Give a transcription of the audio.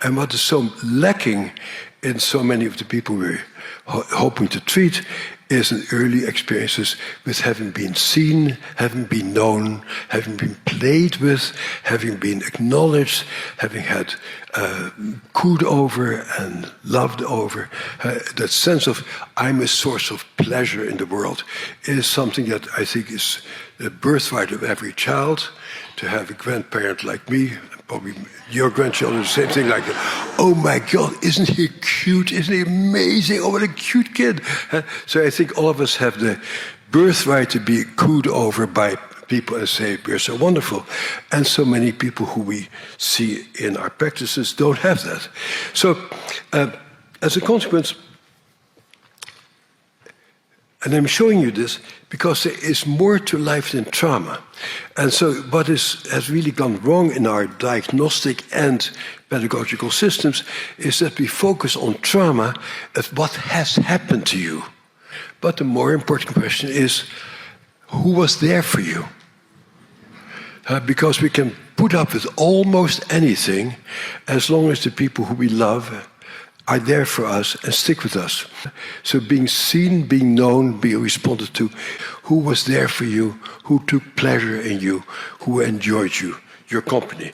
And what is so lacking in so many of the people we're hoping to treat is an early experiences with having been seen, having been known, having been played with, having been acknowledged, having had cooed over and loved over. That sense of I'm a source of pleasure in the world is something that I think is the birthright of every child. To have a grandparent like me, probably your grandchildren, the same thing like, oh my God, isn't he cute? Isn't he amazing? Oh, what a cute kid. So I think all of us have the birthright to be cooed over by people and say, we're so wonderful. And so many people who we see in our practices don't have that. So as a consequence, and I'm showing you this because there is more to life than trauma. And so what has really gone wrong in our diagnostic and pedagogical systems is that we focus on trauma as what has happened to you. But the more important question is, who was there for you? Because we can put up with almost anything as long as the people who we love are there for us and stick with us. So being seen, being known, being responded to, who was there for you, who took pleasure in you, who enjoyed you, your company.